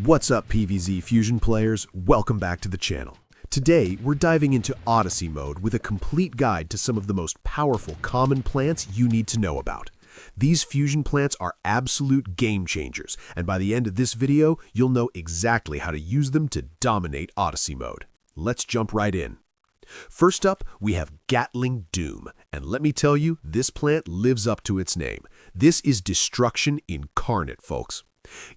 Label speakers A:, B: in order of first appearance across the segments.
A: What's up, PvZ Fusion players? Welcome back to the channel. Today, we're diving into Odyssey Mode with a complete guide to some of the most powerful common plants you need to know about. These fusion plants are absolute game changers, and by the end of this video, you'll know exactly how to use them to dominate Odyssey Mode. Let's jump right in. First up, we have Gatling Doom, and let me tell you, this plant lives up to its name. This is destruction incarnate, folks.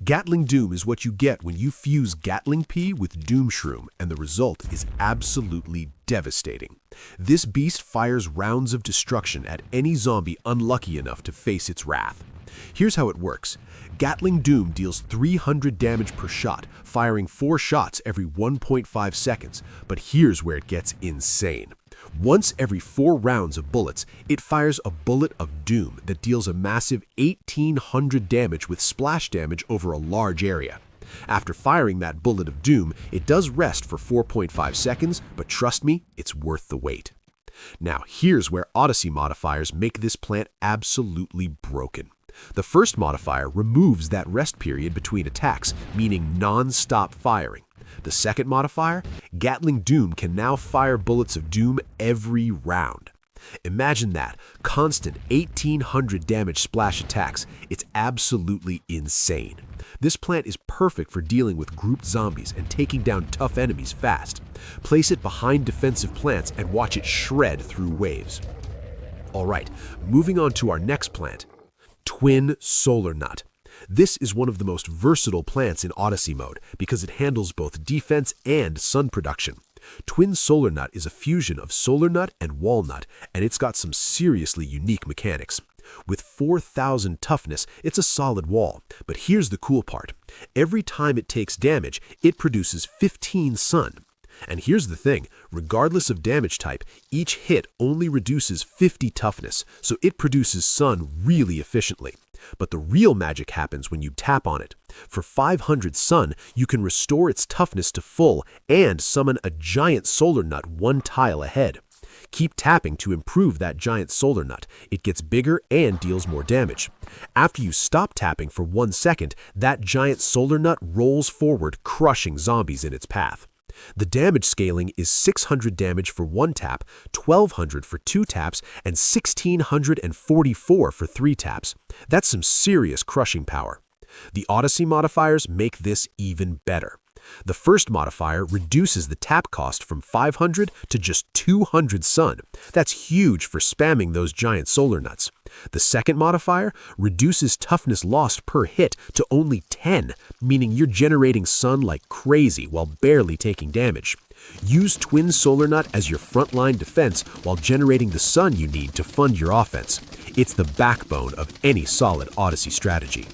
A: Gatling Doom is what you get when you fuse Gatling P with Doom-shroom, and the result is absolutely devastating. This beast fires rounds of destruction at any zombie unlucky enough to face its wrath. Here's how it works. Gatling Doom deals 300 damage per shot, firing 4 shots every 1.5 seconds, but here's where it gets insane. Once every 4 rounds of bullets, it fires a bullet of doom that deals a massive 1,800 damage with splash damage over a large area. After firing that bullet of doom, it does rest for 4.5 seconds, but trust me, it's worth the wait. Now, here's where Odyssey Modifiers make this plant absolutely broken. The first modifier removes that rest period between attacks, meaning non-stop firing. The second modifier, Gatling Doom can now fire bullets of doom every round. Imagine that, constant 1,800 damage splash attacks. It's absolutely insane. This plant is perfect for dealing with grouped zombies and taking down tough enemies fast. Place it behind defensive plants and watch it shred through waves. Alright, moving on to our next plant, Twin Solar Nut. This is one of the most versatile plants in Odyssey Mode because it handles both defense and sun production. Twin Solar Nut is a fusion of solar nut and walnut, and it's got some seriously unique mechanics. With 4,000 toughness, it's a solid wall, but here's the cool part. Every time it takes damage, it produces 15 sun. And here's the thing, regardless of damage type, each hit only reduces 50 toughness, so it produces sun really efficiently. But the real magic happens when you tap on it. For 500 sun, you can restore its toughness to full and summon a giant solar nut 1 tile ahead. Keep tapping to improve that giant solar nut. It gets bigger and deals more damage. After you stop tapping for 1 second, that giant solar nut rolls forward, crushing zombies in its path. The damage scaling is 600 damage for 1 tap, 1,200 for 2 taps, and 1,644 for 3 taps. That's some serious crushing power. The Odyssey modifiers make this even better. The first modifier reduces the tap cost from 500 to just 200 sun. That's huge for spamming those giant solar nuts. The second modifier reduces toughness lost per hit to only 10, meaning you're generating sun like crazy while barely taking damage. Use Twin Solar Nut as your frontline defense while generating the sun you need to fund your offense. It's the backbone of any solid Odyssey strategy.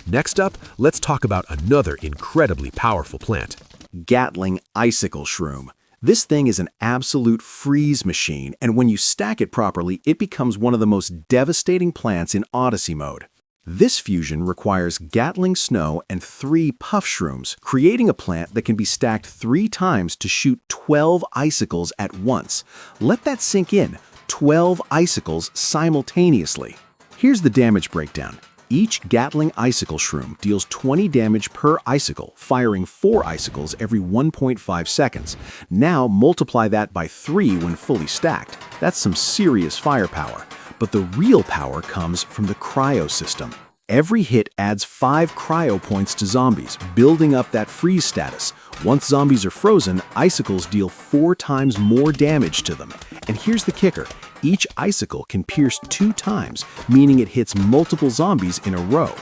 A: Next up, let's talk about another incredibly powerful plant,
B: Gatling Icicle-shroom. This thing is an absolute freeze machine, and when you stack it properly, it becomes one of the most devastating plants in Odyssey Mode. This fusion requires Gatling Snow and 3 Puff-shrooms, creating a plant that can be stacked 3 times to shoot 12 icicles at once. Let that sink in, 12 icicles simultaneously. Here's the damage breakdown. Each Gatling Icicle-shroom deals 20 damage per icicle, firing 4 icicles every 1.5 seconds. Now multiply that by 3 when fully stacked. That's some serious firepower. But the real power comes from the cryo system. Every hit adds 5 cryo points to zombies, building up that freeze status. Once zombies are frozen, icicles deal 4 times more damage to them. And here's the kicker. Each icicle can pierce 2 times, meaning it hits multiple zombies in a row.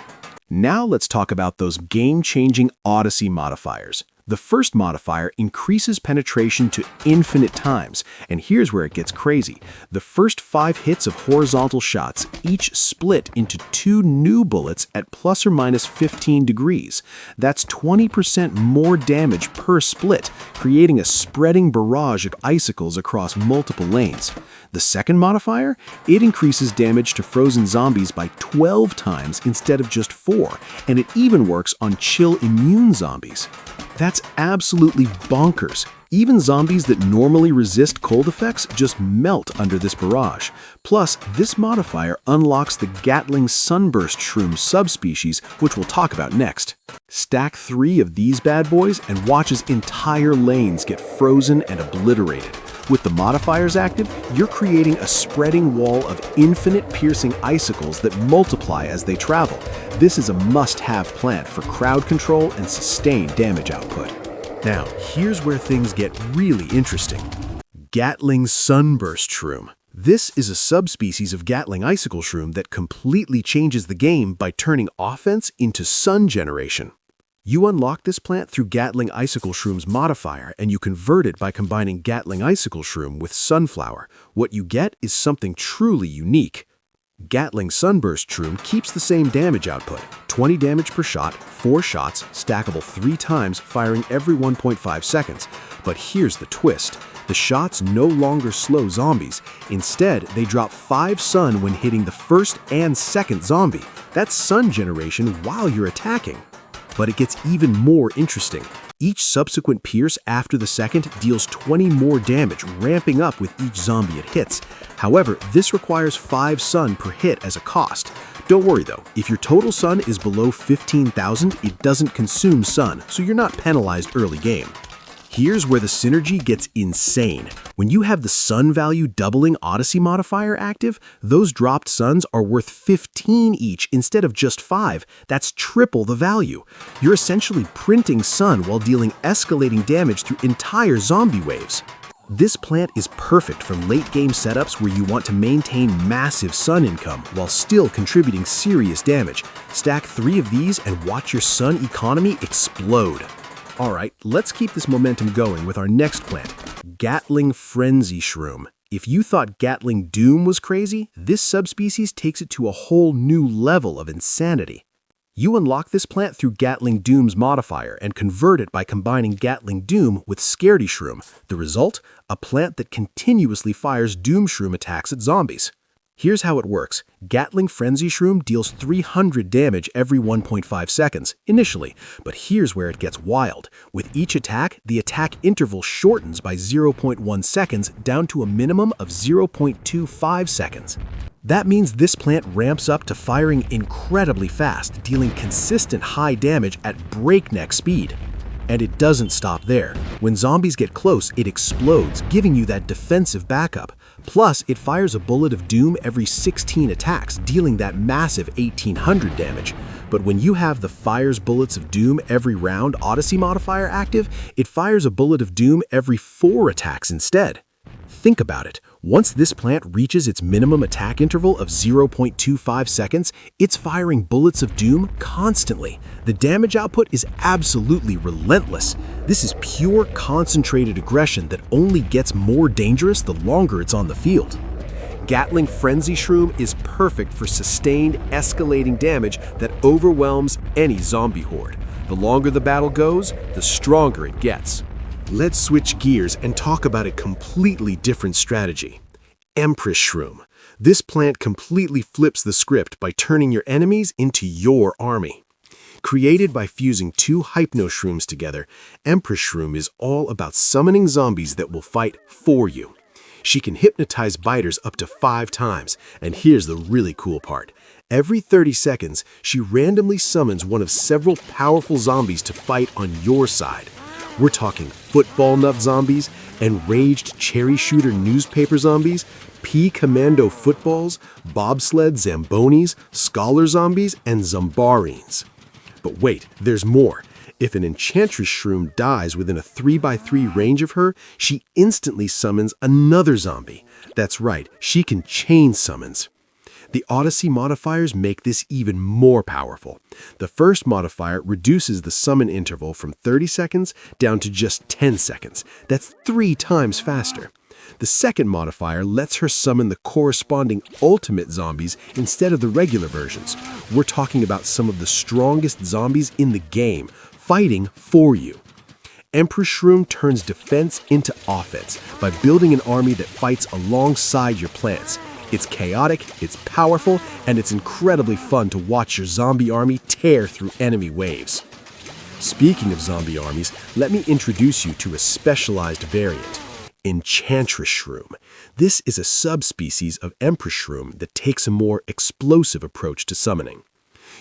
B: Now let's talk about those game-changing Odyssey modifiers. The first modifier increases penetration to infinite times, and here's where it gets crazy. The first 5 hits of horizontal shots each split into 2 new bullets at plus or minus 15 degrees. That's 20% more damage per split, creating a spreading barrage of icicles across multiple lanes. The second modifier? It increases damage to frozen zombies by 12 times instead of just 4, and it even works on chill immune zombies. That's absolutely bonkers. Even zombies that normally resist cold effects just melt under this barrage. Plus, this modifier unlocks the Gatling Sunburst-shroom subspecies, which we'll talk about next. Stack 3 of these bad boys and watch as entire lanes get frozen and obliterated. With the modifiers active, you're creating a spreading wall of infinite piercing icicles that multiply as they travel. This is a must-have plant for crowd control and sustained damage output. Now, here's where things get really interesting. Gatling Sunburst-shroom. This is a subspecies of Gatling Icicle-shroom that completely changes the game by turning offense into sun generation. You unlock this plant through Gatling Icicle-shroom's modifier, and you convert it by combining Gatling Icicle-shroom with Sunflower. What you get is something truly unique. Gatling Sunburst-shroom keeps the same damage output, 20 damage per shot, 4 shots, stackable 3 times, firing every 1.5 seconds. But here's the twist. The shots no longer slow zombies. Instead, they drop 5 sun when hitting the first and second zombie. That's sun generation while you're attacking. But it gets even more interesting. Each subsequent pierce after the second deals 20 more damage, ramping up with each zombie it hits. However, this requires 5 sun per hit as a cost. Don't worry though, if your total sun is below 15,000, it doesn't consume sun, so you're not penalized early game. Here's where the synergy gets insane. When you have the sun value doubling Odyssey modifier active, those dropped suns are worth 15 each instead of just 5. That's triple the value. You're essentially printing sun while dealing escalating damage through entire zombie waves. This plant is perfect for late-game setups where you want to maintain massive sun income while still contributing serious damage. Stack 3 of these and watch your sun economy explode. Alright, let's keep this momentum going with our next plant, Gatling Frenzy-shroom. If you thought Gatling Doom was crazy, this subspecies takes it to a whole new level of insanity. You unlock this plant through Gatling Doom's modifier and convert it by combining Gatling Doom with Scaredy-shroom. The result? A plant that continuously fires Doom-shroom attacks at zombies. Here's how it works. Gatling Frenzy-shroom deals 300 damage every 1.5 seconds, initially, but here's where it gets wild. With each attack, the attack interval shortens by 0.1 seconds down to a minimum of 0.25 seconds. That means this plant ramps up to firing incredibly fast, dealing consistent high damage at breakneck speed. And it doesn't stop there. When zombies get close, it explodes, giving you that defensive backup. Plus, it fires a bullet of doom every 16 attacks, dealing that massive 1800 damage. But when you have the fires bullets of doom every round Odyssey modifier active, it fires a bullet of doom every 4 attacks instead. Think about it. Once this plant reaches its minimum attack interval of 0.25 seconds, it's firing bullets of doom constantly. The damage output is absolutely relentless. This is pure concentrated aggression that only gets more dangerous the longer it's on the field. Gatling Frenzy-shroom is perfect for sustained, escalating damage that overwhelms any zombie horde. The longer the battle goes, the stronger it gets. Let's switch gears and talk about a completely different strategy. Empress-shroom. This plant completely flips the script by turning your enemies into your army. Created by fusing 2 hypno-shrooms together, Empress-shroom is all about summoning zombies that will fight for you. She can hypnotize biters up to 5 times, and here's the really cool part. Every 30 seconds, she randomly summons one of several powerful zombies to fight on your side. We're talking football nut zombies, enraged cherry shooter newspaper zombies, pea commando footballs, bobsled zambonis, scholar zombies, and zombarines. But wait, there's more. If an Enchantress-shroom dies within a 3x3 range of her, she instantly summons another zombie. That's right, she can chain summons. The Odyssey modifiers make this even more powerful. The first modifier reduces the summon interval from 30 seconds down to just 10 seconds. That's 3 times faster. The second modifier lets her summon the corresponding ultimate zombies instead of the regular versions. We're talking about some of the strongest zombies in the game, fighting for you. Empress-shroom turns defense into offense by building an army that fights alongside your plants. It's chaotic, it's powerful, and it's incredibly fun to watch your zombie army tear through enemy waves.
A: Speaking of zombie armies, let me introduce you to a specialized variant, Enchantress-shroom. This is a subspecies of Empress-shroom that takes a more explosive approach to summoning.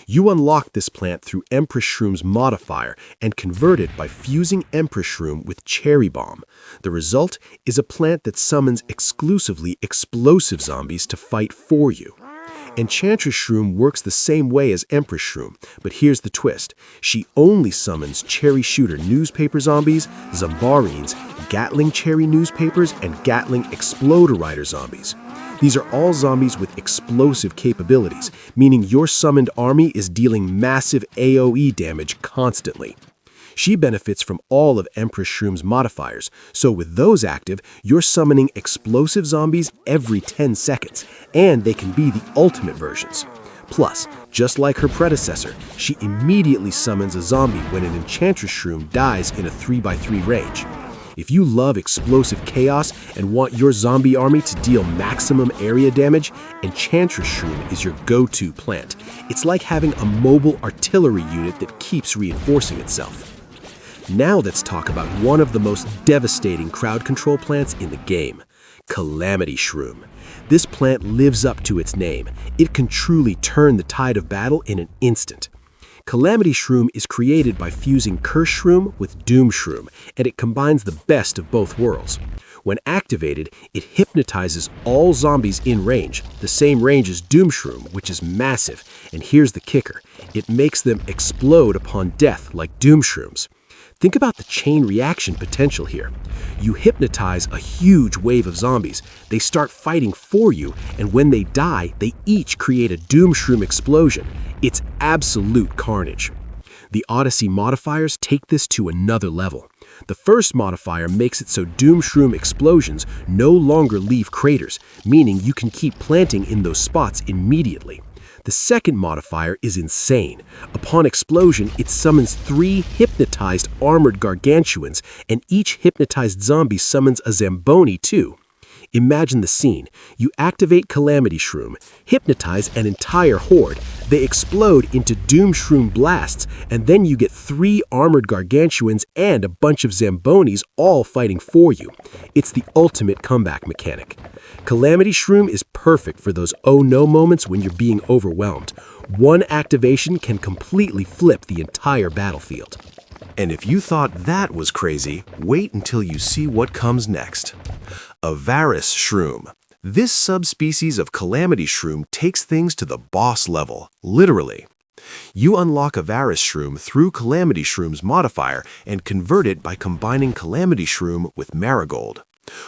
A: You unlock this plant through Empress-shroom's modifier and convert it by fusing Empress-shroom with Cherry Bomb. The result is a plant that summons exclusively explosive zombies to fight for you. Enchantress-shroom works the same way as Empress-shroom, but here's the twist. She only summons Cherry Shooter newspaper zombies, Zombarines, Gatling Cherry newspapers, and Gatling Exploder Rider zombies. These are all zombies with explosive capabilities, meaning your summoned army is dealing massive AoE damage constantly. She benefits from all of Empress-shroom's modifiers, so with those active, you're summoning explosive zombies every 10 seconds, and they can be the ultimate versions. Plus, just like her predecessor, she immediately summons a zombie when an Enchantress-shroom dies in a 3x3 range. If you love explosive chaos and want your zombie army to deal maximum area damage, Enchantress-shroom is your go-to plant. It's like having a mobile artillery unit that keeps reinforcing itself. Now let's talk about one of the most devastating crowd control plants in the game, Calamity-shroom. This plant lives up to its name. It can truly turn the tide of battle in an instant. Calamity-shroom is created by fusing Curse-shroom with Doom-shroom, and it combines the best of both worlds. When activated, it hypnotizes all zombies in range, the same range as Doom-shroom, which is massive. And here's the kicker. It makes them explode upon death like Doom-shrooms. Think about the chain reaction potential here. You hypnotize a huge wave of zombies. They start fighting for you, and when they die, they each create a Doom-shroom explosion. It's absolute carnage. The Odyssey Modifiers take this to another level. The first modifier makes it so Doom-shroom explosions no longer leave craters, meaning you can keep planting in those spots immediately. The second modifier is insane. Upon explosion, it summons 3 hypnotized armored gargantuans, and each hypnotized zombie summons a Zamboni too. Imagine the scene. You activate Calamity-shroom, hypnotize an entire horde. They explode into Doom-shroom blasts, and then you get 3 armored gargantuans and a bunch of Zambonis all fighting for you. It's the ultimate comeback mechanic. Calamity-shroom is perfect for those oh-no moments when you're being overwhelmed. One activation can completely flip the entire battlefield.
B: And if you thought that was crazy, wait until you see what comes next. Avarice-shroom. This subspecies of Calamity-shroom takes things to the boss level, literally. You unlock Avarice-shroom through Calamity-shroom's modifier and convert it by combining Calamity-shroom with Marigold.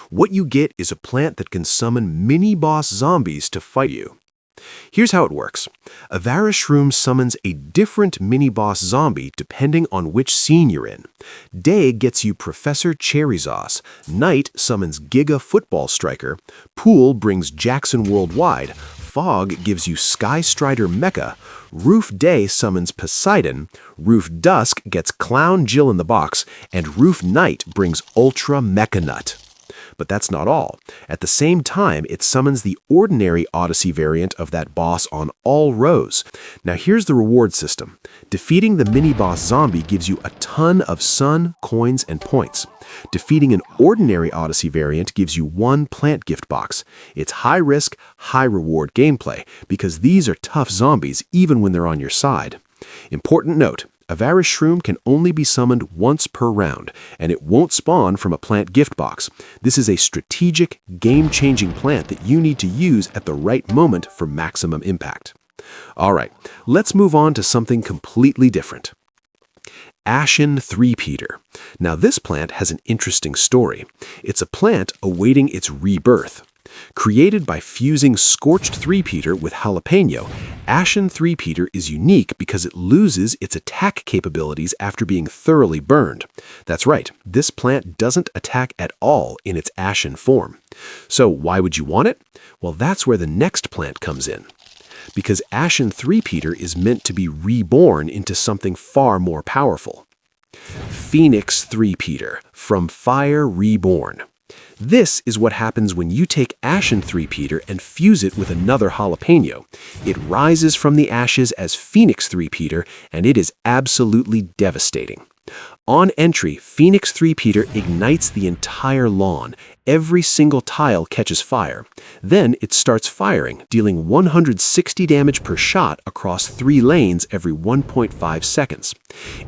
B: What you get is a plant that can summon mini-boss zombies to fight you. Here's how it works. Avarice-shroom summons a different mini-boss zombie depending on which scene you're in. Day gets you Professor Cherry Sauce, Night summons Giga Football Striker, Pool brings Jackson Worldwide, Fog gives you Sky Strider Mecha, Roof Day summons Poseidon, Roof Dusk gets Clown Jill in the Box, and Roof Night brings Ultra Mecha Nut. But that's not all. At the same time, it summons the ordinary Odyssey variant of that boss on all rows. Now here's the reward system. Defeating the mini-boss zombie gives you a ton of sun, coins, and points. Defeating an ordinary Odyssey variant gives you 1 plant gift box. It's high-risk, high-reward gameplay, because these are tough zombies even when they're on your side. Important note. Avarice-shroom can only be summoned once per round, and it won't spawn from a plant gift box. This is a strategic, game-changing plant that you need to use at the right moment for maximum impact. Alright, let's move on to something completely different. Ashen Threepeater. Now this plant has an interesting story. It's a plant awaiting its rebirth. Created by fusing Scorched Threepeater with Jalapeno, Ashen Threepeater is unique because it loses its attack capabilities after being thoroughly burned. That's right, this plant doesn't attack at all in its ashen form. So why would you want it? Well, that's where the next plant comes in. Because Ashen Threepeater is meant to be reborn into something far more powerful. Phoenix Threepeater, from Fire Reborn. This is what happens when you take Ashen Threepeater and fuse it with another jalapeno. It rises from the ashes as Phoenix Threepeater, and it is absolutely devastating. On entry, Phoenix Threepeater ignites the entire lawn. Every single tile catches fire. Then it starts firing, dealing 160 damage per shot across 3 lanes every 1.5 seconds.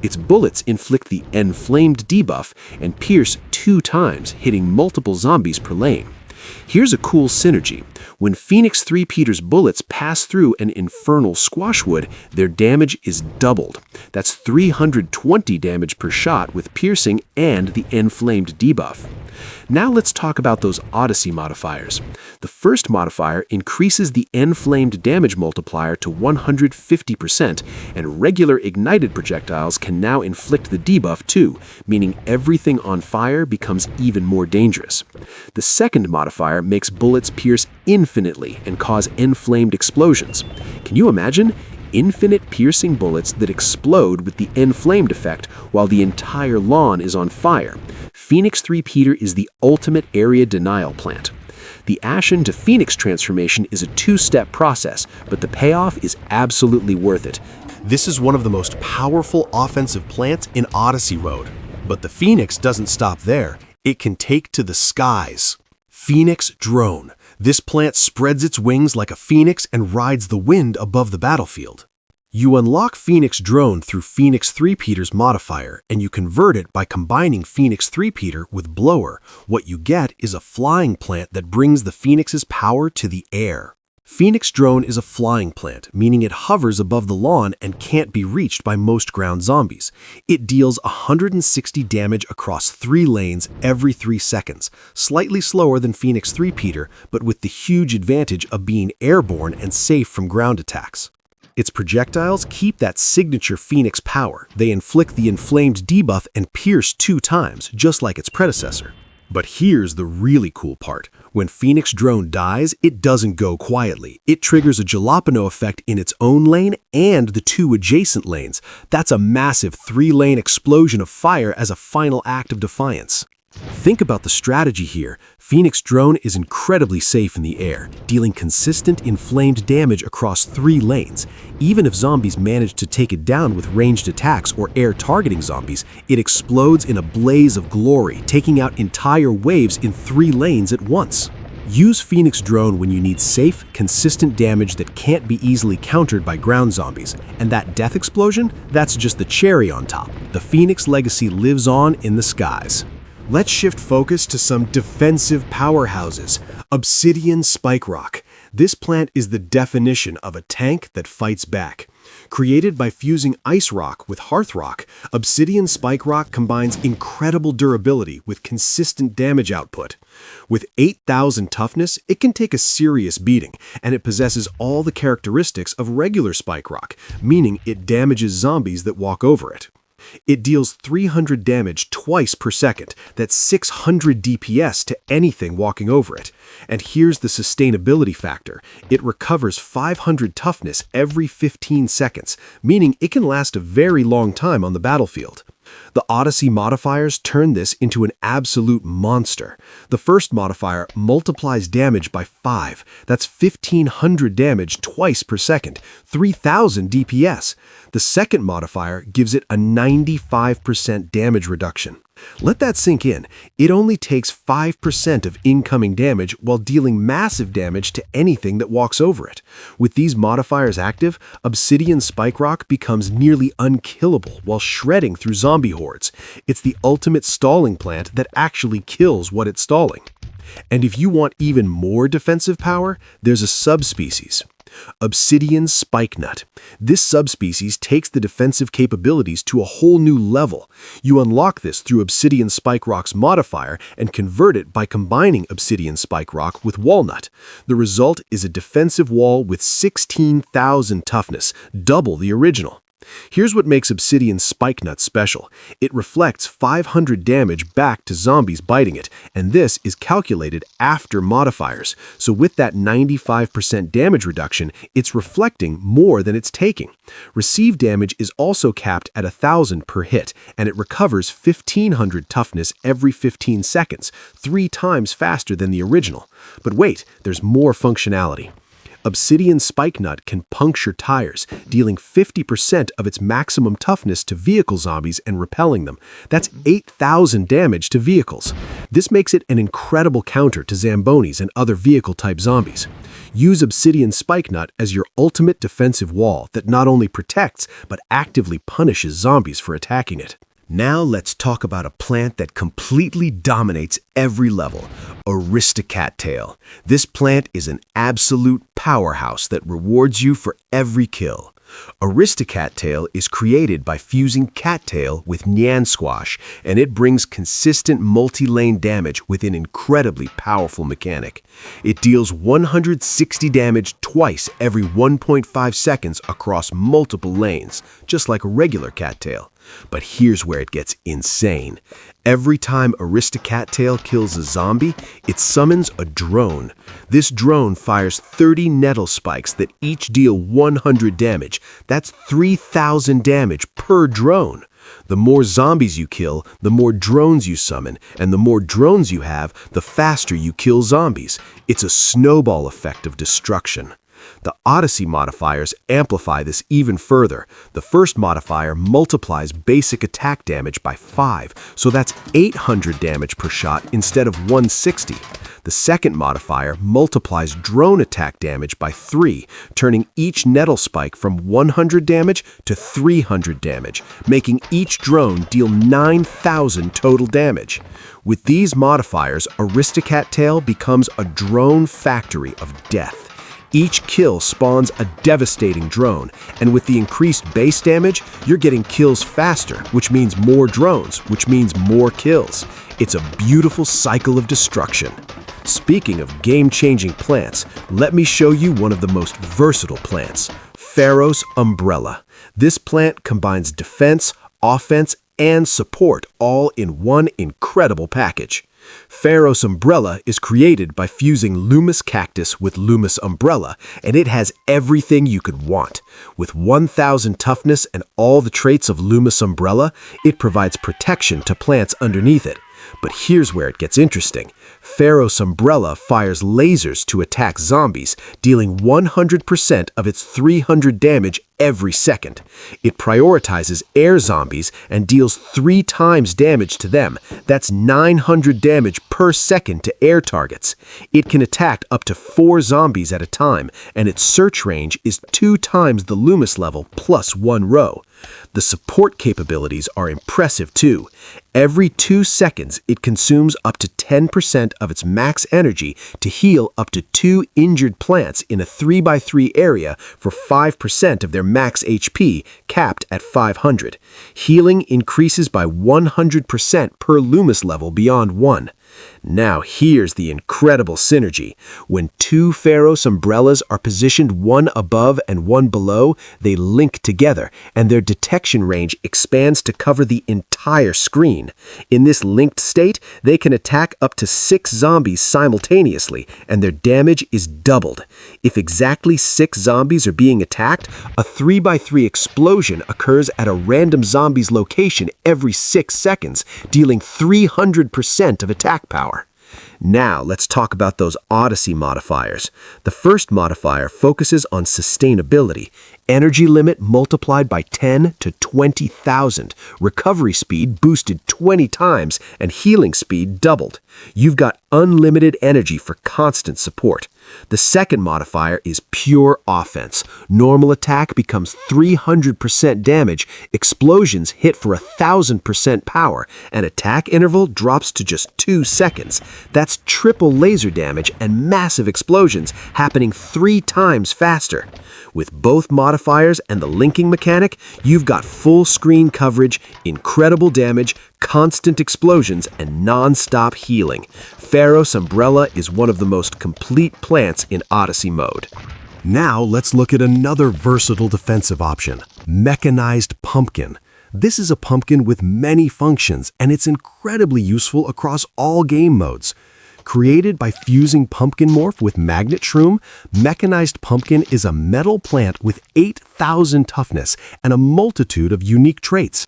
B: Its bullets inflict the Enflamed debuff and pierce 2 times, hitting multiple zombies per lane. Here's a cool synergy. When Phoenix Threepeater's bullets pass through an infernal squashwood, their damage is doubled. That's 320 damage per shot with piercing and the Enflamed debuff. Now let's talk about those Odyssey modifiers. The first modifier increases the Enflamed damage multiplier to 150%, and regular ignited projectiles can now inflict the debuff too, meaning everything on fire becomes even more dangerous. The second modifier makes bullets pierce infinitely and cause Enflamed explosions. Can you imagine? Infinite piercing bullets that explode with the Enflamed effect while the entire lawn is on fire. Phoenix Threepeater is the ultimate area denial plant. The Ashen to Phoenix transformation is a 2-step process, but the payoff is absolutely worth it.
A: This is one of the most powerful offensive plants in Odyssey Mode. But the Phoenix doesn't stop there. It can take to the skies. Phoenix Drone. This plant spreads its wings like a phoenix and rides the wind above the battlefield. You unlock Phoenix Drone through Phoenix Threepeater's modifier, and you convert it by combining Phoenix Threepeater with Blower. What you get is a flying plant that brings the Phoenix's power to the air. Phoenix Drone is a flying plant, meaning it hovers above the lawn and can't be reached by most ground zombies. It deals 160 damage across 3 lanes every 3 seconds, slightly slower than Phoenix Threepeater, but with the huge advantage of being airborne and safe from ground attacks. Its projectiles keep that signature Phoenix power. They inflict the Enflamed debuff and pierce 2 times, just like its predecessor. But here's the really cool part. When Phoenix Drone dies, it doesn't go quietly. It triggers a jalapeno effect in its own lane and the 2 adjacent lanes. That's a massive 3-lane explosion of fire as a final act of defiance. Think about the strategy here. Phoenix Drone is incredibly safe in the air, dealing consistent inflamed damage across 3 lanes. Even if zombies manage to take it down with ranged attacks or air targeting zombies, it explodes in a blaze of glory, taking out entire waves in 3 lanes at once. Use Phoenix Drone when you need safe, consistent damage that can't be easily countered by ground zombies. And that death explosion? That's just the cherry on top. The Phoenix legacy lives on in the skies. Let's shift focus to some defensive powerhouses. Obsidian Spikerock. This plant is the definition of a tank that fights back. Created by fusing ice rock with hearth rock, Obsidian Spikerock combines incredible durability with consistent damage output. With 8,000 toughness, it can take a serious beating, and it possesses all the characteristics of regular Spikerock, meaning it damages zombies that walk over it. It deals 300 damage twice per second, that's 600 DPS to anything walking over it. And here's the sustainability factor. It recovers 500 toughness every 15 seconds, meaning it can last a very long time on the battlefield. The Odyssey Modifiers turn this into an absolute monster. The first modifier multiplies damage by 5. That's 1,500 damage twice per second, 3,000 DPS. The second modifier gives it a 95% damage reduction. Let that sink in. It only takes 5% of incoming damage while dealing massive damage to anything that walks over it. With these modifiers active, Obsidian Spikerock becomes nearly unkillable while shredding through zombie hordes. It's the ultimate stalling plant that actually kills what it's stalling. And if you want even more defensive power, there's a subspecies. Obsidian Spike-nut. This subspecies takes the defensive capabilities to a whole new level. You unlock this through Obsidian Spikerock's modifier and convert it by combining Obsidian Spikerock with Walnut. The result is a defensive wall with 16,000 toughness, double the original. Here's what makes Obsidian Spike-nut special. It reflects 500 damage back to zombies biting it, and this is calculated after modifiers. So with that 95% damage reduction, it's reflecting more than it's taking. Received damage is also capped at 1,000 per hit, and it recovers 1,500 toughness every 15 seconds, 3 times faster than the original. But wait, there's more functionality. Obsidian Spike-nut can puncture tires, dealing 50% of its maximum toughness to vehicle zombies and repelling them. That's 8,000 damage to vehicles. This makes it an incredible counter to Zambonis and other vehicle-type zombies. Use Obsidian Spike-nut as your ultimate defensive wall that not only protects, but actively punishes zombies for attacking it. Now let's talk about a plant that completely dominates every level, Aristocattail. This plant is an absolute powerhouse that rewards you for every kill. Aristocattail is created by fusing cattail with Nyan Squash, and it brings consistent multi-lane damage with an incredibly powerful mechanic. It deals 160 damage twice every 1.5 seconds across multiple lanes, just like a regular cattail. But here's where it gets insane. Every time Aristocattail kills a zombie, it summons a drone. This drone fires 30 nettle spikes that each deal 100 damage. That's 3,000 damage per drone. The more zombies you kill, the more drones you summon, and the more drones you have, the faster you kill zombies. It's a snowball effect of destruction. The Odyssey modifiers amplify this even further. The first modifier multiplies basic attack damage by 5, so that's 800 damage per shot instead of 160. The second modifier multiplies drone attack damage by 3, turning each nettle spike from 100 damage to 300 damage, making each drone deal 9,000 total damage. With these modifiers, Aristocattail becomes a drone factory of death. Each kill spawns a devastating drone, and with the increased base damage, you're getting kills faster, which means more drones, which means more kills. It's a beautiful cycle of destruction. Speaking of game-changing plants, let me show you one of the most versatile plants, Pharos Umbrella. This plant combines defense, offense, and support all in one incredible package. Pharos Umbrella is created by fusing Lumus Cactus with Lumus Umbrella, and it has everything you could want. With 1,000 toughness and all the traits of Lumus Umbrella, it provides protection to plants underneath it. But here's where it gets interesting. Pharos Umbrella fires lasers to attack zombies, dealing 100% of its 300 damage every second. It prioritizes air zombies and deals 3 times damage to them. That's 900 damage per second to air targets. It can attack up to 4 zombies at a time, and its search range is 2 times the Lumus level plus 1 row. The support capabilities are impressive too. Every 2 seconds, it consumes up to 10% of its max energy to heal up to 2 injured plants in a 3x3 area for 5% of their max HP, capped at 500. Healing increases by 100% per Lumus level beyond 1. Now here's the incredible synergy. When 2 Pharos Umbrellas are positioned one above and one below, they link together, and their detection range expands to cover the entire screen. In this linked state, they can attack up to 6 zombies simultaneously, and their damage is doubled. If exactly 6 zombies are being attacked, a 3x3 explosion occurs at a random zombie's location every 6 seconds, dealing 300% of attack power. Now let's talk about those Odyssey modifiers. The first modifier focuses on sustainability. Energy limit multiplied by 10 to 20,000. Recovery speed boosted 20 times and healing speed doubled. You've got unlimited energy for constant support. The second modifier is pure offense. Normal attack becomes 300% damage, explosions hit for 1,000% power, and attack interval drops to just 2 seconds. That's triple laser damage and massive explosions happening 3 times faster. With both modifiers and the linking mechanic, you've got full screen coverage, incredible damage, constant explosions, and non-stop healing. Pharos Umbrella is one of the most complete plants in Odyssey Mode. Now let's look at another versatile defensive option, Mechanized Pumpkin. This is a pumpkin with many functions, and it's incredibly useful across all game modes. Created by fusing Pumpkin Morph with Magnet-shroom, Mechanized Pumpkin is a metal plant with 8,000 toughness and a multitude of unique traits.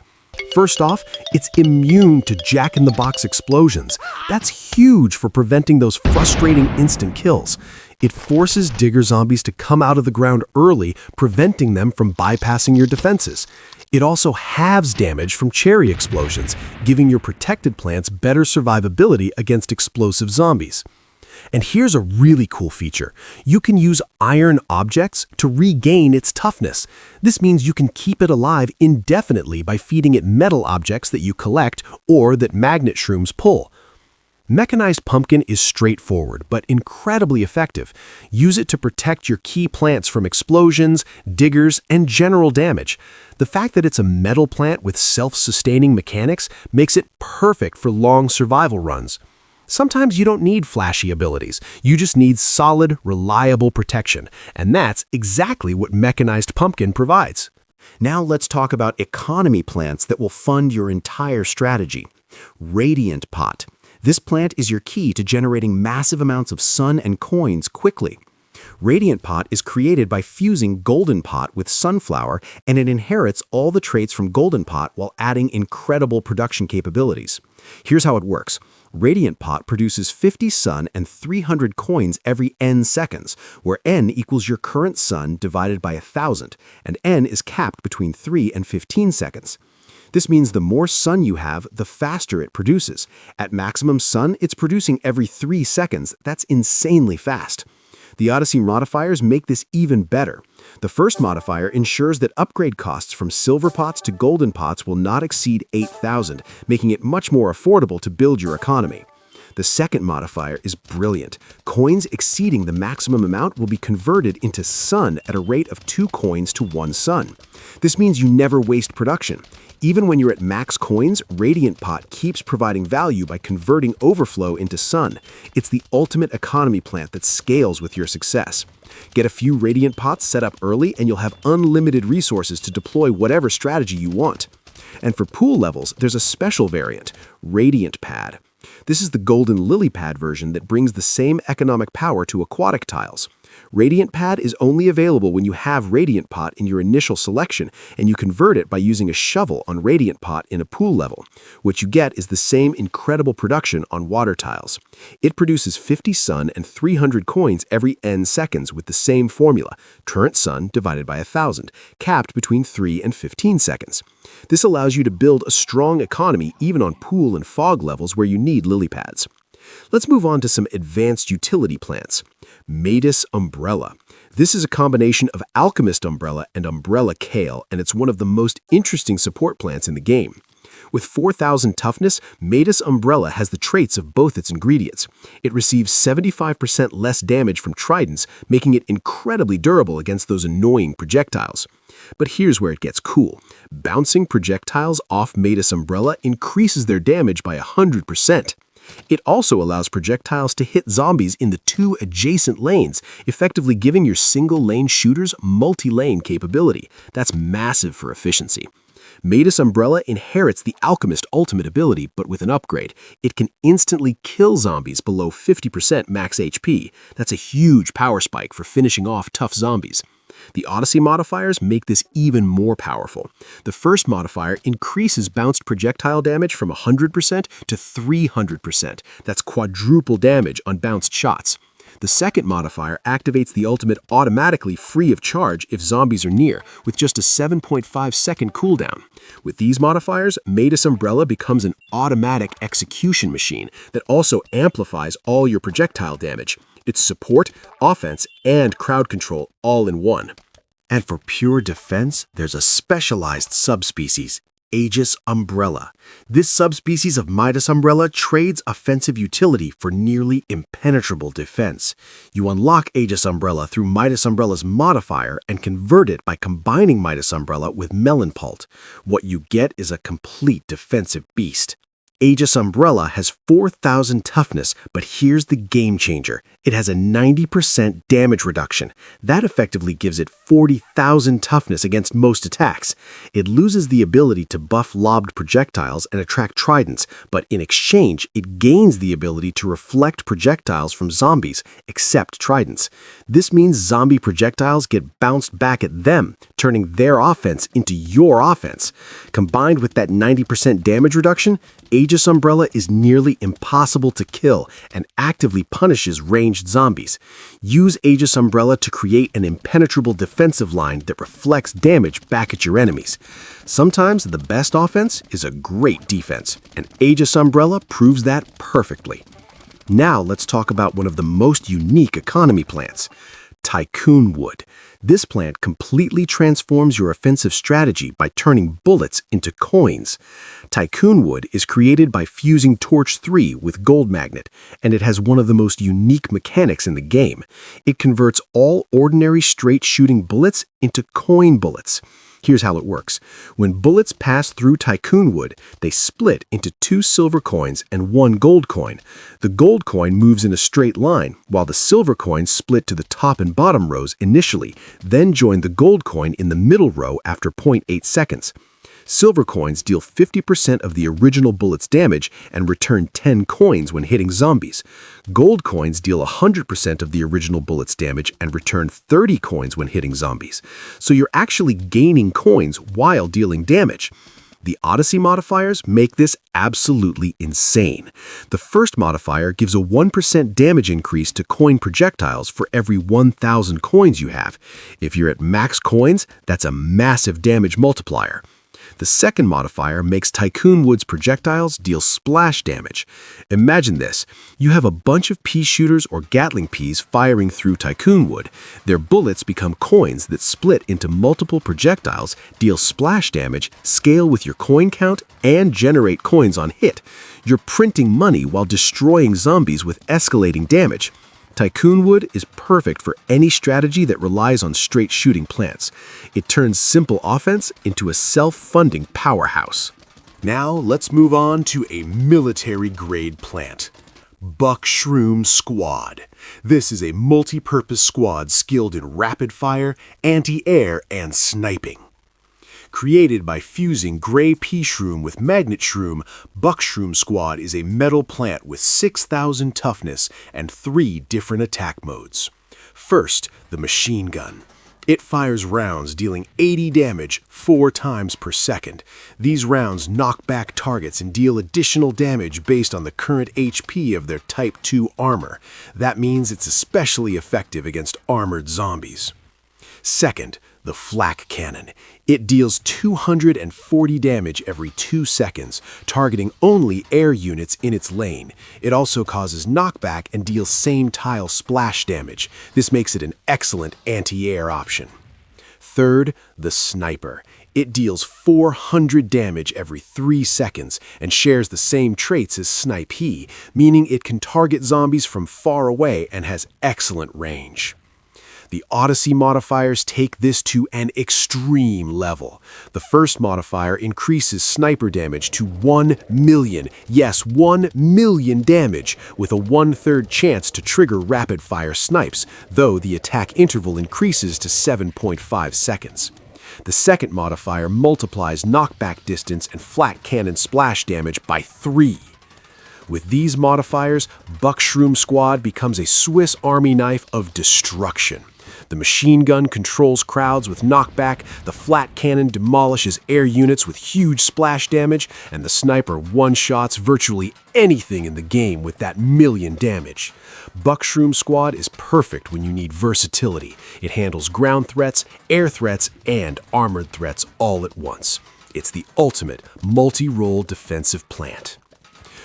A: First off, it's immune to jack-in-the-box explosions. That's huge for preventing those frustrating instant kills. It forces digger zombies to come out of the ground early, preventing them from bypassing your defenses. It also halves damage from cherry explosions, giving your protected plants better survivability against explosive zombies. And here's a really cool feature. You can use iron objects to regain its toughness. This means you can keep it alive indefinitely by feeding it metal objects that you collect or that magnet-shrooms pull. Mechanized Pumpkin is straightforward, but incredibly effective. Use it to protect your key plants from explosions, diggers, and general damage. The fact that it's a metal plant with self-sustaining mechanics makes it perfect for long survival runs. Sometimes you don't need flashy abilities. You just need solid, reliable protection. And that's exactly what Mechanized Pumpkin provides.
B: Now let's talk about economy plants that will fund your entire strategy. Radiant Pot. This plant is your key to generating massive amounts of sun and coins quickly. Radiant Pot is created by fusing Golden Pot with Sunflower, and it inherits all the traits from Golden Pot while adding incredible production capabilities. Here's how it works. Radiant Pot produces 50 sun and 300 coins every n seconds, where n equals your current sun divided by 1,000, and n is capped between 3 and 15 seconds. This means the more sun you have, the faster it produces. At maximum sun, it's producing every 3 seconds. That's insanely fast. The Odyssey Modifiers make this even better. The first modifier ensures that upgrade costs from silver pots to golden pots will not exceed 8,000, making it much more affordable to build your economy. The second modifier is brilliant. Coins exceeding the maximum amount will be converted into sun at a rate of 2 coins to 1 sun. This means you never waste production. Even when you're at max coins, Radiant Pot keeps providing value by converting overflow into sun. It's the ultimate economy plant that scales with your success. Get a few Radiant Pots set up early and you'll have unlimited resources to deploy whatever strategy you want. And for pool levels, there's a special variant, Radiant Pad. This is the golden lily pad version that brings the same economic power to aquatic tiles. Radiant Pad is only available when you have Radiant Pot in your initial selection, and you convert it by using a shovel on Radiant Pot in a pool level. What you get is the same incredible production on water tiles. It produces 50 sun and 300 coins every n seconds with the same formula, current sun divided by 1,000, capped between 3 and 15 seconds. This allows you to build a strong economy even on pool and fog levels where you need lily pads. Let's move on to some advanced utility plants. Midas Umbrella. This is a combination of Alchemist Umbrella and Umbrella Kale, and it's one of the most interesting support plants in the game. With 4,000 toughness, Midas Umbrella has the traits of both its ingredients. It receives 75% less damage from tridents, making it incredibly durable against those annoying projectiles. But here's where it gets cool. Bouncing projectiles off Midas Umbrella increases their damage by 100%. It also allows projectiles to hit zombies in the 2 adjacent lanes, effectively giving your single-lane shooters multi-lane capability. That's massive for efficiency. Midas Umbrella inherits the Alchemist ultimate ability, but with an upgrade. It can instantly kill zombies below 50% max HP. That's a huge power spike for finishing off tough zombies. The Odyssey Modifiers make this even more powerful. The first modifier increases bounced projectile damage from 100% to 300%. That's quadruple damage on bounced shots. The second modifier activates the ultimate automatically free of charge if zombies are near, with just a 7.5 second cooldown. With these modifiers, Midas Umbrella becomes an automatic execution machine that also amplifies all your projectile damage. It's support, offense, and crowd control all in one. And for pure defense, there's a specialized subspecies, Aegis Umbrella. This subspecies of Midas Umbrella trades offensive utility for nearly impenetrable defense. You unlock Aegis Umbrella through Midas Umbrella's modifier and convert it by combining Midas Umbrella with Melon Pult. What you get is a complete defensive beast. Aegis Umbrella has 4,000 toughness, but here's the game changer. It has a 90% damage reduction. That effectively gives it 40,000 toughness against most attacks. It loses the ability to buff lobbed projectiles and attract tridents, but in exchange, it gains the ability to reflect projectiles from zombies, except tridents. This means zombie projectiles get bounced back at them, turning their offense into your offense. Combined with that 90% damage reduction, Aegis Umbrella is nearly impossible to kill and actively punishes ranged zombies. Use Aegis Umbrella to create an impenetrable defensive line that reflects damage back at your enemies. Sometimes the best offense is a great defense, and Aegis Umbrella proves that perfectly. Now let's talk about one of the most unique economy plants, Tycoonwood. This plant completely transforms your offensive strategy by turning bullets into coins. Tycoonwood is created by fusing Torch 3 with Gold Magnet, and it has one of the most unique mechanics in the game. It converts all ordinary straight-shooting bullets into coin bullets. Here's how it works. When bullets pass through Tycoonwood, they split into 2 silver coins and 1 gold coin. The gold coin moves in a straight line, while the silver coins split to the top and bottom rows initially, then join the gold coin in the middle row after 0.8 seconds. Silver coins deal 50% of the original bullet's damage and return 10 coins when hitting zombies. Gold coins deal 100% of the original bullet's damage and return 30 coins when hitting zombies. So you're actually gaining coins while dealing damage. The Odyssey modifiers make this absolutely insane. The first modifier gives a 1% damage increase to coin projectiles for every 1,000 coins you have. If you're at max coins, that's a massive damage multiplier. The second modifier makes Tycoonwood's projectiles deal splash damage. Imagine this. You have a bunch of pea shooters or Gatling peas firing through Tycoonwood. Their bullets become coins that split into multiple projectiles, deal splash damage, scale with your coin count, and generate coins on hit. You're printing money while destroying zombies with escalating damage. Tycoonwood is perfect for any strategy that relies on straight shooting plants. It turns simple offense into a self-funding powerhouse.
A: Now let's move on to a military-grade plant, Buck-shroom Squad. This is a multi-purpose squad skilled in rapid fire, anti-air, and sniping. Created by fusing gray pea-shroom with magnet-shroom, Buck-shroom Squad is a metal plant with 6,000 toughness and 3 different attack modes. First, the machine gun. It fires rounds dealing 80 damage 4 times per second. These rounds knock back targets and deal additional damage based on the current HP of their Type 2 armor. That means it's especially effective against armored zombies. Second, the flak cannon. It deals 240 damage every 2 seconds, targeting only air units in its lane. It also causes knockback and deals same tile splash damage. This makes it an excellent anti-air option. Third, the sniper. It deals 400 damage every 3 seconds and shares the same traits as Snipe He, meaning it can target zombies from far away and has excellent range. The Odyssey modifiers take this to an extreme level. The first modifier increases sniper damage to 1 million, yes, 1 million damage, with a 1/3 chance to trigger rapid-fire snipes, though the attack interval increases to 7.5 seconds. The second modifier multiplies knockback distance and flat cannon splash damage by 3. With these modifiers, Buck-shroom Squad becomes a Swiss Army knife of destruction. The machine gun controls crowds with knockback, the flat cannon demolishes air units with huge splash damage, and the sniper one-shots virtually anything in the game with that million damage. Buck-shroom Squad is perfect when you need versatility. It handles ground threats, air threats, and armored threats all at once. It's the ultimate multi-role defensive plant.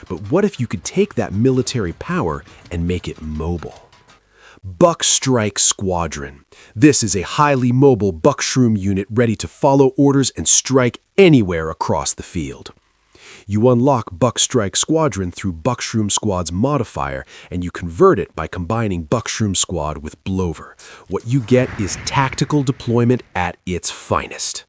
A: But what if you could take that military power and make it mobile? Buck-strike Squadron. This is a highly mobile Buck-shroom unit ready to follow orders and strike anywhere across the field. You unlock Buck-strike Squadron through Buck-shroom Squad's modifier, and you convert it by combining Buck-shroom Squad with Blover. What you get is tactical deployment at its finest.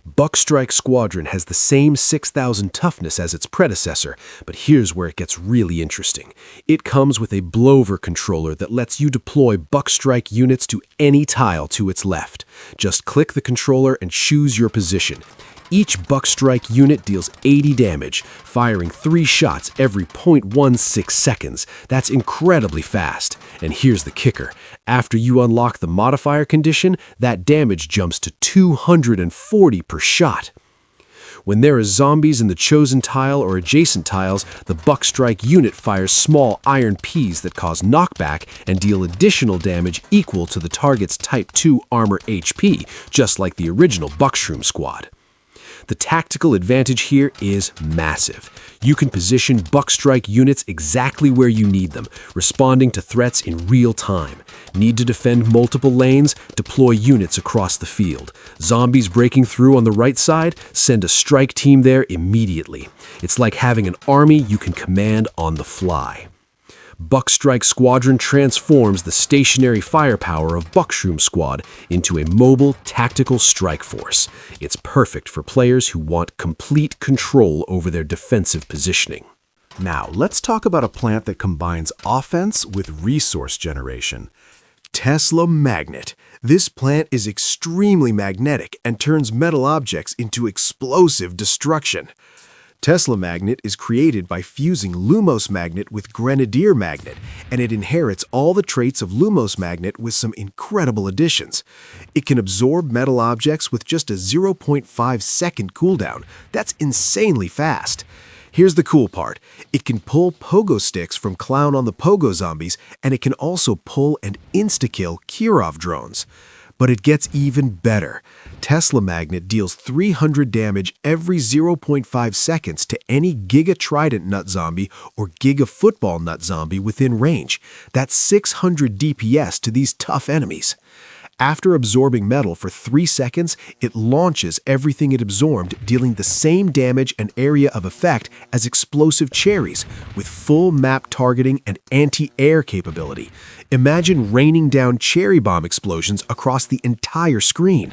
A: Buck-shroom Squadron has the same 6,000 toughness as its predecessor, but here's where it gets really interesting. It comes with a blower controller that lets you deploy Buck-shroom units to any tile to its left. Just click the controller and choose your position. Each Buck-shroom unit deals 80 damage, firing 3 shots every 0.16 seconds. That's incredibly fast. And here's the kicker. After you unlock the modifier condition, that damage jumps to 240 per shot. When there are zombies in the chosen tile or adjacent tiles, the Buck-shroom unit fires small iron peas that cause knockback and deal additional damage equal to the target's Type 2 armor HP, just like the original Buck-shroom Squad. The tactical advantage here is massive. You can position Buck-shroom units exactly where you need them, responding to threats in real time. Need to defend multiple lanes? Deploy units across the field. Zombies breaking through on the right side? Send a strike team there immediately. It's like having an army you can command on the fly. Buck-shroom Squadron transforms the stationary firepower of Buck-shroom Squad into a mobile, tactical strike force. It's perfect for players who want complete control over their defensive positioning.
B: Now, let's talk about a plant that combines offense with resource generation. Tesla Magnet. This plant is extremely magnetic and turns metal objects into explosive destruction. Tesla Magnet is created by fusing Lumos Magnet with Grenadier Magnet, and it inherits all the traits of Lumos Magnet with some incredible additions. It can absorb metal objects with just a 0.5 second cooldown. That's insanely fast. Here's the cool part. It can pull pogo sticks from Clown on the Pogo zombies, and it can also pull and insta-kill Kirov drones. But it gets even better. Tesla Magnet deals 300 damage every 0.5 seconds to any Giga Trident Nut zombie or Giga Football Nut zombie within range. That's 600 DPS to these tough enemies. After absorbing metal for 3 seconds, it launches everything it absorbed, dealing the same damage and area of effect as explosive cherries, with full map targeting and anti-air capability. Imagine raining down cherry bomb explosions across the entire screen.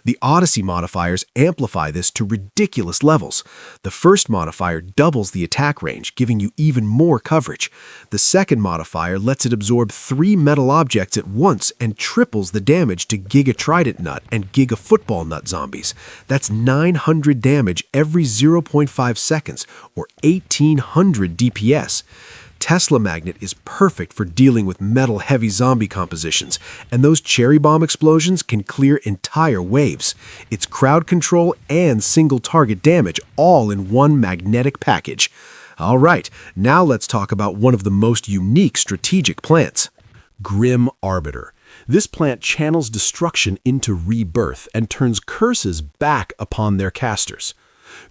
B: The Odyssey Modifiers amplify this to ridiculous levels. The first modifier doubles the attack range, giving you even more coverage. The second modifier lets it absorb 3 metal objects at once and triples the damage to Giga Trident Nut and Giga Football Nut zombies. That's 900 damage every 0.5 seconds, or 1800 DPS. Tesla Magnet is perfect for dealing with metal-heavy zombie compositions, and those cherry bomb explosions can clear entire waves. It's crowd control and single-target damage all in one magnetic package. All right, now let's talk about one of the most unique strategic plants. Grim Arbiter. This plant channels destruction into rebirth and turns curses back upon their casters.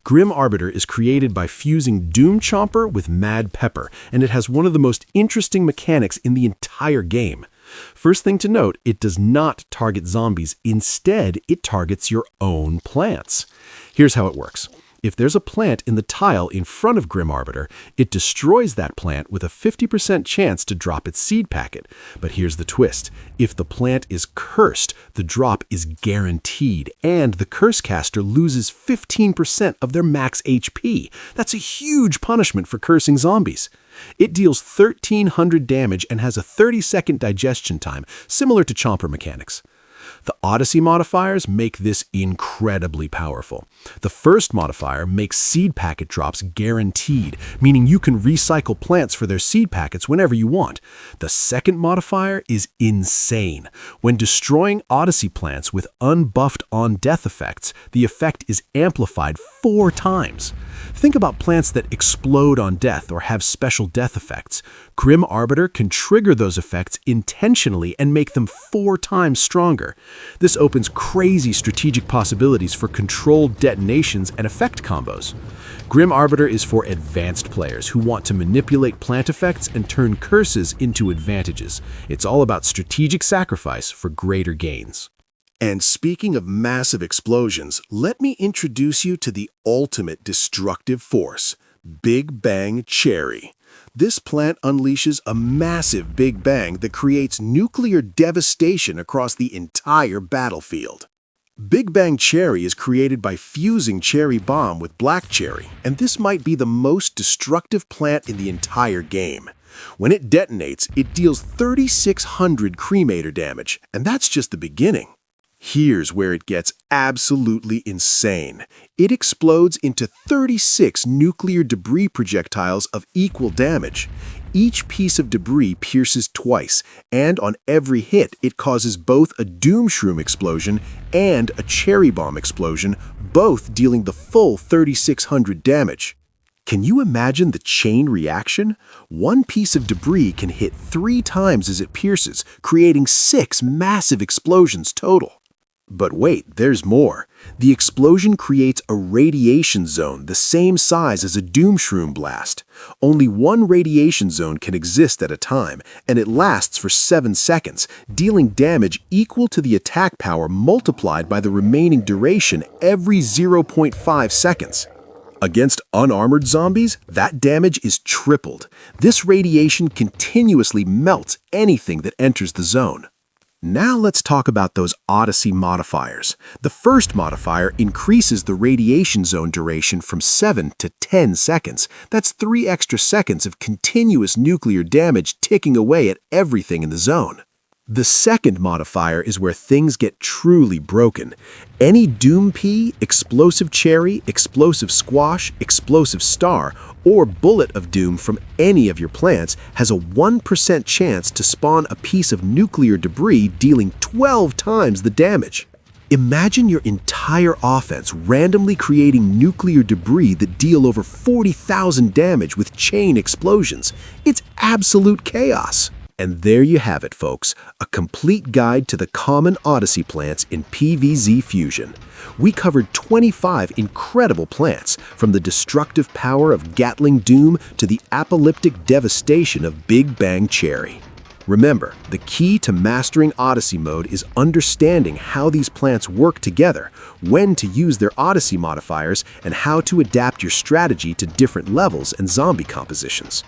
B: Grim Arbiter is created by fusing Doom Chomper with Mad Pepper, and it has one of the most interesting mechanics in the entire game. First thing to note, it does not target zombies. Instead, it targets your own plants. Here's how it works. If there's a plant in the tile in front of Grim Arbiter, it destroys that plant with a 50% chance to drop its seed packet. But here's the twist. If the plant is cursed, the drop is guaranteed, and the curse caster loses 15% of their max HP. That's a huge punishment for cursing zombies. It deals 1,300 damage and has a 30-second digestion time, similar to Chomper mechanics. The Odyssey modifiers make this incredibly powerful. The first modifier makes seed packet drops guaranteed, meaning you can recycle plants for their seed packets whenever you want. The second modifier is insane. When destroying Odyssey plants with unbuffed on-death effects, the effect is amplified 4 times. Think about plants that explode on death or have special death effects. Grim Arbiter can trigger those effects intentionally and make them 4 times stronger. This opens crazy strategic possibilities for controlled detonations and effect combos. Grim Arbiter is for advanced players who want to manipulate plant effects and turn curses into advantages. It's all about strategic sacrifice for greater gains. And speaking of massive explosions, let me introduce you to the ultimate destructive force, Big Bang Cherry. This plant unleashes a massive Big Bang that creates nuclear devastation across the entire battlefield.
A: Big Bang Cherry is created by fusing Cherry Bomb with Black Cherry, and this might be the most destructive plant in the entire game. When it detonates, it deals 3,600 cremator damage, and that's just the beginning. Here's where it gets absolutely insane. It explodes into 36 nuclear debris projectiles of equal damage. Each piece of debris pierces twice, and on every hit it causes both a Doom-shroom explosion and a Cherry Bomb explosion, both dealing the full 3,600 damage. Can you imagine the chain reaction? One piece of debris can hit 3 times as it pierces, creating 6 massive explosions total. But wait, there's more. The explosion creates a radiation zone the same size as a Doom-shroom blast. Only one radiation zone can exist at a time, and it lasts for 7 seconds, dealing damage equal to the attack power multiplied by the remaining duration every 0.5 seconds. Against unarmored zombies, that damage is tripled. This radiation continuously melts anything that enters the zone. Now let's talk about those Odyssey modifiers. The first modifier increases the radiation zone duration from 7 to 10 seconds. That's 3 extra seconds of continuous nuclear damage ticking away at everything in the zone. The second modifier is where things get truly broken. Any Doom Pea, Explosive Cherry, Explosive Squash, Explosive Star, or Bullet of Doom from any of your plants has a 1% chance to spawn a piece of nuclear debris dealing 12 times the damage. Imagine your entire offense randomly creating nuclear debris that deal over 40,000 damage with chain explosions. It's absolute chaos. And there you have it, folks, a complete guide to the common Odyssey plants in PvZ Fusion. We covered 25 incredible plants, from the destructive power of Gatling Doom to the apocalyptic devastation of Big Bang Cherry. Remember, the key to mastering Odyssey Mode is understanding how these plants work together, when to use their Odyssey modifiers, and how to adapt your strategy to different levels and zombie compositions.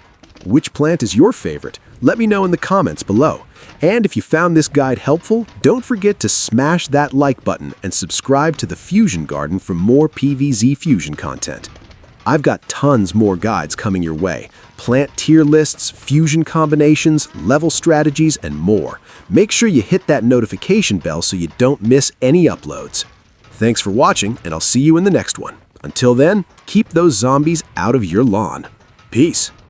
A: Which plant is your favorite? Let me know in the comments below. And if you found this guide helpful, don't forget to smash that like button and subscribe to the Fusion Garden for more PvZ Fusion content. I've got tons more guides coming your way. Plant tier lists, fusion combinations, level strategies, and more. Make sure you hit that notification bell so you don't miss any uploads. Thanks for watching, and I'll see you in the next one. Until then, keep those zombies out of your lawn. Peace.